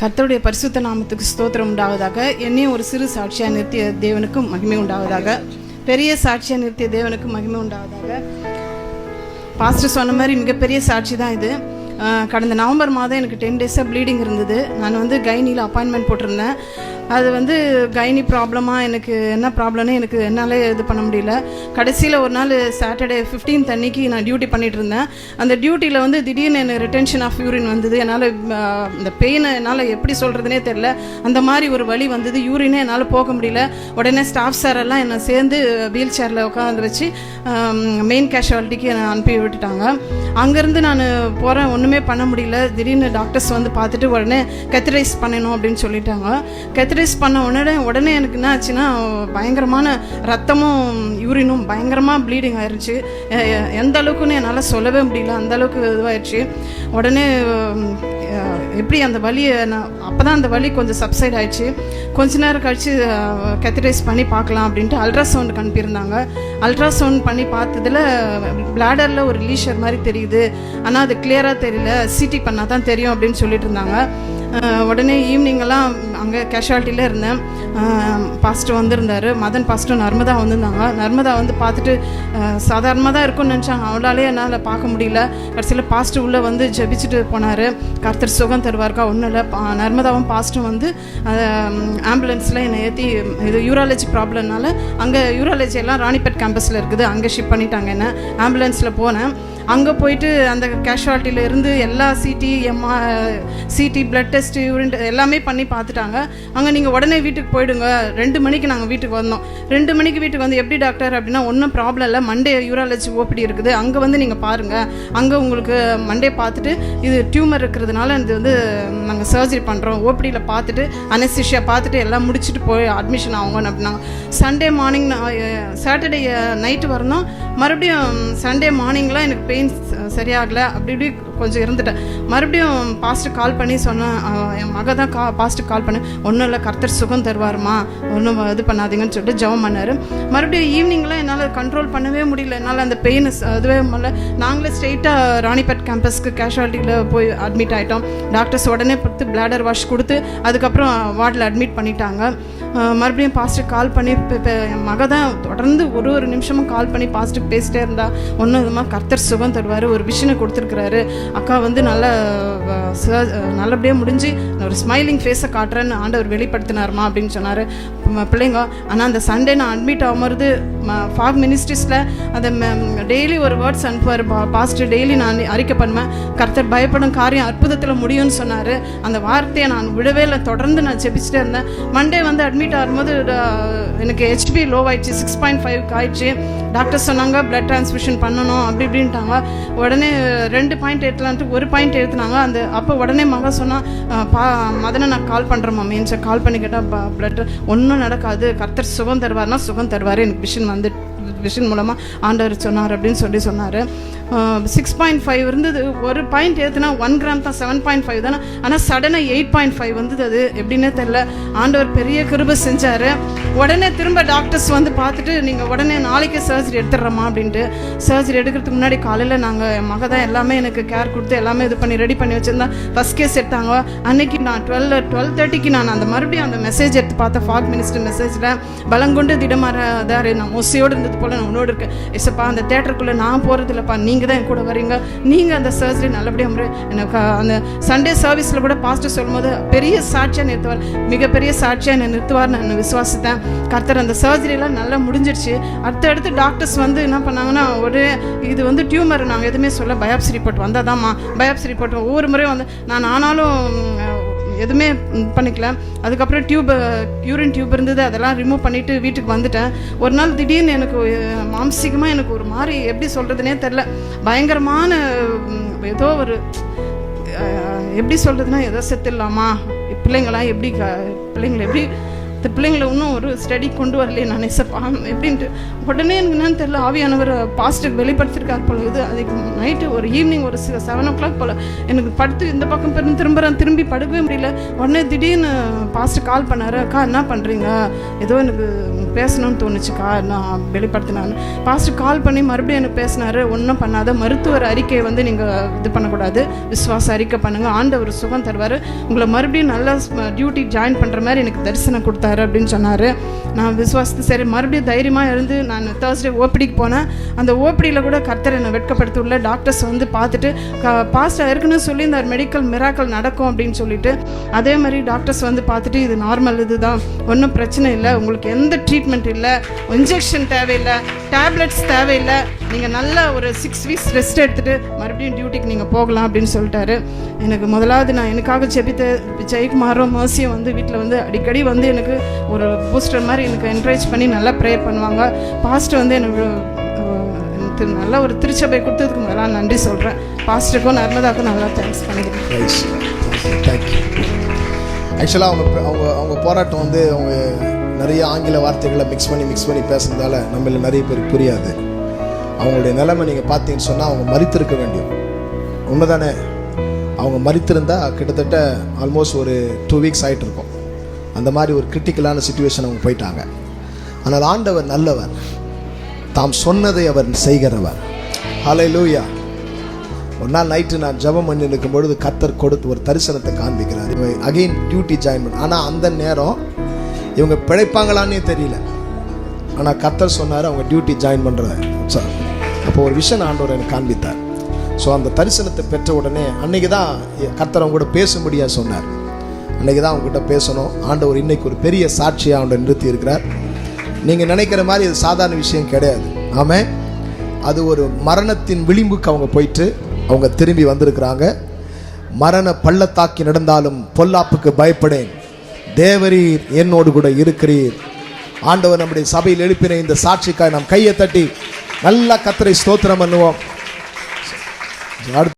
கர்த்தருடைய பரிசுத்த நாமத்துக்கு ஸ்தோத்திரம் உண்டாவதாக. என்னையும் ஒரு சிறு சாட்சியாக நிறுத்திய தேவனுக்கும் மகிமை உண்டாவதாக. பெரிய சாட்சியாக நிறுத்திய தேவனுக்கு மகிமை உண்டாவதாக. பாஸ்டர் சொன்ன மாதிரி மிகப்பெரிய சாட்சி தான் இது. கடந்த நவம்பர் மாதம் எனக்கு 10 டேஸாக ப்ளீடிங் இருந்தது. நான் கைனியில் அப்பாயின்மெண்ட் போட்டிருந்தேன். அது கைனி ப்ராப்ளமாக எனக்கு என்ன ப்ராப்ளம்னு எனக்கு என்னால் இது பண்ண முடியல. கடைசியில் ஒரு நாள் சாட்டர்டே 15th அன்னைக்கு நான் டியூட்டி பண்ணிகிட்டு இருந்தேன். அந்த டியூட்டியில் திடீர்னு எனக்கு ரிட்டென்ஷன் ஆஃப் யூரின் வந்தது. என்னால் இந்த பெயினை என்னால் எப்படி சொல்கிறதுனே தெரில. அந்த மாதிரி ஒரு வலி வந்தது. யூரினே என்னால் போக முடியல. உடனே ஸ்டாஃப் சாரெல்லாம் என்னை சேர்ந்து வீல் சேரில் உட்காந்து வச்சு மெயின் கேஷுவாலிட்டிக்கு என்னை அனுப்பி விட்டுட்டாங்க. அங்கேருந்து நான் போகிறேன், ஒன்றுமே பண்ண முடியல. திடீர்னு டாக்டர்ஸ் பார்த்துட்டு உடனே கெத்தரைஸ் பண்ணணும் அப்படின்னு சொல்லிட்டாங்க. கெத்தரைஸ் பண்ண உடனே எனக்கு என்ன ஆச்சுன்னா, பயங்கரமான ரத்தமும் யூரினும் பயங்கரமாக ப்ளீடிங் ஆயிடுச்சு. எந்த அளவுக்குன்னு என்னால் சொல்லவே முடியல, அந்த அளவுக்கு இதுவாகிடுச்சு. உடனே எப்படி அந்த வலியை அப்போ தான் அந்த வலி கொஞ்சம் சப்சைட் ஆகிடுச்சு. கொஞ்ச நேரம் கழித்து கெத்தரைஸ் பண்ணி பார்க்கலாம் அப்படின்ட்டு அல்ட்ராசவுண்டுக்கு அனுப்பியிருந்தாங்க. அல்ட்ராசவுண்ட் பண்ணி பார்த்ததில் பிளாடரில் ஒரு லீஷர் மாதிரி தெரியுது, ஆனால் அது கிளியராக தெரியல, சிடி பண்ணால் தான் தெரியும் அப்படின்னு சொல்லிட்டு இருந்தாங்க. உடனே ஈவினிங்கெல்லாம் அங்கே கேஷுவாலிட்டியில் இருந்தேன். பாஸ்டர் வந்திருந்தார், மதன் பாஸ்டர், நர்மதா வந்திருந்தாங்க. நர்மதா பார்த்துட்டு சாதாரணமாக தான் இருக்கும்னு நினச்சாங்க. அவளாலே என்னால் பார்க்க முடியல. கடைசியில் பாஸ்டர் உள்ளே ஜெபிச்சுட்டு போனார். கர்த்தர் சுகம் தருவார்க்கா, ஒன்றும் இல்லை. நர்மதாவும் பாஸ்டரும் ஆம்புலன்ஸில் என்னை ஏற்றி, இது யூராலஜி ப்ராப்ளம்னால அங்கே யூராலஜி எல்லாம் ராணிப்பேட் கேம்பஸில் இருக்குது, அங்கே ஷிஃப்ட் பண்ணிட்டாங்க. என்ன ஆம்புலன்ஸில் போனேன். அங்கே போயிட்டு அந்த கேஷுவாலிட்டியில் இருந்து எல்லா சிடி பிளட் டெஸ்ட் யூரின் எல்லாமே பண்ணி பார்த்துட்டாங்க. அங்கே நீங்கள் உடனே வீட்டுக்கு போயிடுங்க. 2 மணிக்கு நாங்கள் வீட்டுக்கு வந்தோம். 2 மணிக்கு வீட்டுக்கு எப்படி டாக்டர் அப்படின்னா, ஒன்றும் ப்ராப்ளம் இல்லை, மண்டே யூராலஜி ஓபிடி இருக்குது, அங்கே நீங்கள் பாருங்கள், அங்கே உங்களுக்கு மண்டே பார்த்துட்டு இது டியூமர் இருக்கிறதுனால இது நாங்கள் சர்ஜரி பண்ணுறோம், ஓபிடியில் பார்த்துட்டு அனஸ்தீஷியா பார்த்துட்டு எல்லாம் முடிச்சுட்டு போய் அட்மிஷன் ஆகுங்க அப்படின்னாங்க. சண்டே மார்னிங் சாட்டர்டே நைட்டு வரணும். மறுபடியும் சண்டே மார்னிங்லாம் எனக்கு பெயின் சரியாகலை, அப்படி இப்படி கொஞ்சம் இருந்துட்டேன். மறுபடியும் பாஸ்டர் கால் பண்ணி சொன்னேன், என் மக தான் பாஸ்டர் கால் பண்ணேன், ஒன்றும் இல்லை, கர்த்தர் சுகம் தருவாருமா, ஒன்றும் இது பண்ணாதீங்கன்னு சொல்லிட்டு ஜெபம் பண்ணார். மறுபடியும் ஈவினிங்லாம் என்னால் கண்ட்ரோல் பண்ணவே முடியல. என்னால் அந்த பெயின் அதுவே முடியல. நாங்களே ஸ்ட்ரெயிட்டாக ராணிப்பேட் கேம்பஸ்க்கு கேஷுவாலிட்டியில் போய் அட்மிட் ஆகிட்டோம். டாக்டர்ஸ் உடனே பார்த்து பிளாடர் வாஷ் கொடுத்து அதுக்கப்புறம் வார்டில் அட்மிட் பண்ணிட்டாங்க. மறுபடியும் பாஸ்டர் கால் பண்ணி என் மக தான் தொடர்ந்து ஒரு நிமிஷமும் கால் பண்ணி பாஸ்டர் பேசிட்டே இருந்தா, ஒன்றும் இதுமாக கர்த்தர் சுகம் தருவார், ஒரு விஷனை கொடுத்துருக்குறாரு, அக்கா நல்லபடியாக முடிஞ்சு ஒரு ஸ்மைலிங் ஃபேஸை காட்டுறேன்னு ஆண்டவர் வெளிப்படுத்தினார்மா அப்படின்னு சொன்னார். பிள்ளைங்க ஆனால் அந்த சண்டே நான் அட்மிட் ஆகும்போது ஃபாக் மினிஸ்ட்ரிஸில் அந்த டெய்லி ஒரு வேர்ட்ஸ் அனுப்புவார் பாஸ்டர். டெய்லி நான் அறிக்கை பண்ணுவேன், கர்த்தர் பயப்படும் காரியம் அற்புதத்தில் முடியும்னு சொன்னார். அந்த வார்த்தையை நான் விடவே இல்லை, தொடர்ந்து நான் ஜெபிச்சுட்டே இருந்தேன். மண்டே அட்மிட் ஆகும்போது எனக்கு HB லோ ஆயிடுச்சு, 6.5 ஆயிடுச்சு. டாக்டர் சொன்னாங்க பிளட் டிரான்ஸ்ஃபியூஷன் பண்ணணும் அப்படி இப்படின்ட்டாங்க. உடனே 2 பாயிண்ட் எடுத்துலான்ட்டு 1 பாயிண்ட் எடுத்துனாங்க. அப்போ உடனே மக சொன்னால், மதனை நான் கால் பண்ணுறேன் மம்மின்னு கால் பண்ணி கேட்டால், பிளட் ஒன்றும் நடக்காது, கர்த்தர் சுகம் தருவார்னா சுகம் தருவார், எனக்கு விஷன் மூலமாக ஆண்டவர் சொன்னார் அப்படின்னு சொன்னார். 6.5 இருந்தது. 1 பாயிண்ட் ஏற்றுனா 1 கிராம் தான், 7.5 தானே. ஆனால் சடனாக 8.5 வந்தது. அது எப்படின்னே தெரில, ஆண்டவர் பெரிய கிருபை செஞ்சார். உடனே திரும்ப டாக்டர்ஸ் பார்த்துட்டு, நீங்கள் உடனே நாளைக்கே சர்ஜரி எடுத்துடுறோமா அப்படின்ட்டு. சர்ஜரி எடுக்கிறதுக்கு முன்னாடி காலையில் நாங்கள் என் மக தான் எல்லாமே எனக்கு கேர் கொடுத்து எல்லாமே இது பண்ணி ரெடி பண்ணி வச்சுருந்தா. ஃபஸ்ட் கேஸ் எடுத்தாங்க. அன்னைக்கு நான் 12:30க்கு நான் மறுபடியும் அந்த மெசேஜ் எடுத்து பார்த்தேன். ஃபாக் மினிஸ்டர் மெசேஜில் பலங்கொண்டு திடமாறாதாரு, நான் மொசையோடு இருந்தது போல் நான் உன்னோடு இருக்கேன், எஸ்ப்பா அந்த தேட்டருக்குள்ளே நான் போகிறது இல்லைப்பா, நீங்கள் தான் என் கூட வரீங்க, நீங்கள் அந்த சர்ஜரி நல்லபடியாக எனக்கு அந்த சண்டே சர்வீஸில் கூட பாஸ்டர் சொல்லும்போது பெரிய சாட்சியாக நிறுத்துவார், மிகப்பெரிய சாட்சியாக என்னை நிறுத்துவார். நான் விசுவாசித்தேன். கர்த்தர் அந்த சர்ஜரியெல்லாம் நல்லா முடிஞ்சிருச்சு. அடுத்து டாக்டர்ஸ் என்ன பண்ணாங்கன்னா, இது டியூமர் நாங்கள் எதுவுமே சொல்ல, பயாப்சி ரிப்போர்ட் வந்தால் தான்மா, பயாப்சி ரிப்போர்ட் ஒவ்வொரு முறையும் நான் ஆனாலும் எதுவுமே பண்ணிக்கல. அதுக்கப்புறம் யூரின் டியூப் இருந்தது, அதெல்லாம் ரிமூவ் பண்ணிவிட்டு வீட்டுக்கு வந்துட்டேன். ஒரு நாள் திடீர்னு எனக்கு மாம்சிகமாக எனக்கு ஒரு மாதிரி எப்படி சொல்கிறதுனே தெரில, பயங்கரமான ஏதோ ஒரு எப்படி சொல்கிறதுனா, ஏதோ செத்துடலாமா, பிள்ளைங்களை எப்படி இந்த பிள்ளைங்களை இன்னும் ஒரு ஸ்டடி கொண்டு வரலையே நான் ஏசப்பா எப்படின்ட்டு உடனே எனக்கு என்னன்னு தெரியல, ஆவியானவர் பாஸ்டருக்கு வெளிப்படுத்திருக்கார் போல. இது அதுக்கு நைட்டு ஒரு ஈவினிங் ஒரு 7 o'clock போல் எனக்கு படுத்து இந்த பக்கம் திரும்பி படுக்கவே முடியல. உடனே திடீர்னு பாஸ்டர் கால் பண்ணார், அக்கா என்ன பண்ணுறீங்க, ஏதோ எனக்கு பேசணும்னு தோணுச்சுக்கா, நான் வெளிப்படுத்தினான்னு. பாஸ்டர் கால் பண்ணி மறுபடியும் எனக்கு பேசினார், ஒன்றும் பண்ணாத, மருத்துவர் அறிக்கையை வந்து நீங்கள் இது பண்ணக்கூடாது, விசுவாச அறிக்கை பண்ணுங்கள், ஆண்டவர் சுகம் தருவார், உங்களை மறுபடியும் நல்லா டியூட்டி ஜாயின் பண்ணுற மாதிரி எனக்கு தரிசனம் கொடுத்தாரு அப்படின்னு சொன்னார். நான் விசுவாசத்து சரி மறுபடியும் தைரியமாக இருந்து நான் Thursday ஓபிடிக்கு போனேன். அந்த ஓபிடியில் கூட கர்த்தர் என்னை வெட்கப்படுத்தி உள்ள டாக்டர்ஸ் வந்து பார்த்துட்டு பாஸ்டர் இருக்குன்னு சொல்லி இந்த மெடிக்கல் மிராக்கல் நடக்கும் அப்படின்னு சொல்லிட்டு, அதே மாதிரி டாக்டர்ஸ் வந்து பார்த்துட்டு இது நார்மல், இதுதான், ஒன்றும் பிரச்சனை இல்லை, உங்களுக்கு எந்த ட்ரீட்மெண்ட் இல்லை, இன்ஜெக்ஷன் தேவையில்லை, டேப்லெட்ஸ் தேவையில்லை, நீங்கள் நல்லா ஒரு 6 weeks ரெஸ்ட் எடுத்துகிட்டு மறுபடியும் டியூட்டிக்கு நீங்கள் போகலாம் அப்படின்னு சொல்லிட்டாரு. எனக்கு முதலாவது நான் எனக்காக ஜெபித்த ஜெயக்குமாரும் மர்சியும் வந்து வீட்டில் வந்து அடிக்கடி வந்து எனக்கு ஒரு பூஸ்டர் மாதிரி எனக்கு என்கரேஜ் பண்ணி நல்லா ப்ரேயர் பண்ணுவாங்க. பாஸ்டர் வந்து எனக்கு நல்ல ஒரு திருச்சபை கொடுத்ததுக்கு நல்லா நன்றி சொல்கிறேன். பாஸ்டருக்கும் நர்மதாவுக்கும் நல்லா தேங்க்ஸ் பண்ணிக்கிறேன். தேங்க்யூ. ஆக்சுவலாக அவங்க போராட்டம் வந்து அவங்க நிறைய ஆங்கில வார்த்தைகளை மிக்ஸ் பண்ணி பேசுனதால நம்மள நிறைய பேருக்கு புரியாது. அவங்களுடைய நிலைமை நீங்கள் பார்த்தீங்கன்னு சொன்னால் அவங்க மரித்திருக்க வேண்டும். உண்மைதானே? அவங்க மரித்திருந்தா கிட்டத்தட்ட ஆல்மோஸ்ட் ஒரு 2 weeks ஆகிட்டு இருக்கும். அந்த மாதிரி ஒரு கிரிட்டிக்கலான சிச்சுவேஷன் அவங்க போயிட்டாங்க. ஆனால் ஆண்டவர் நல்லவர், தாம் சொன்னதை அவர் செய்கிறவர். ஹல்லேலூயா. ஒரு நாள் நைட்டு நான் ஜெபம் பண்ணி இருக்கும் பொழுது கர்த்தர் கொடுத்து ஒரு தரிசனத்தை காண்பிக்கிறார். அகெயின் டியூட்டி ஜாயின் பண்ண. ஆனால் அந்த நேரம் இவங்க பிழைப்பாங்களான்னே தெரியல. ஆனால் கர்த்தர் சொன்னார் அவங்க டியூட்டி ஜாயின் பண்ணுறத. அப்போ ஒரு விஷயம் ஆண்டவர் எனக்கு காண்பித்தார். ஸோ அந்த தரிசனத்தை பெற்ற உடனே அன்றைக்கி தான் கர்த்தர் அவங்க கூட பேச முடியாது சொன்னார். அன்றைக்கி தான் அவங்ககிட்ட பேசணும். ஆண்டவர் இன்னைக்கு ஒரு பெரிய சாட்சியாக அவனை நிறுத்தி இருக்கிறார். நீங்கள் நினைக்கிற மாதிரி அது சாதாரண விஷயம் கிடையாது. ஆமாம், அது ஒரு மரணத்தின் விளிம்புக்கு அவங்க போயிட்டு அவங்க திரும்பி வந்திருக்கிறாங்க. மரண பள்ளத்தாக்கி நடந்தாலும் பொல்லாப்புக்கு பயப்படேன், தேவரீர் என்னோடு கூட இருக்கிறீர். ஆண்டவர் நம்முடைய சபையில் எழுப்பின இந்த சாட்சிக்காய் நாம் கையை தட்டி நல்லா கர்த்தரை ஸ்தோத்திரம் பண்ணுவோம்.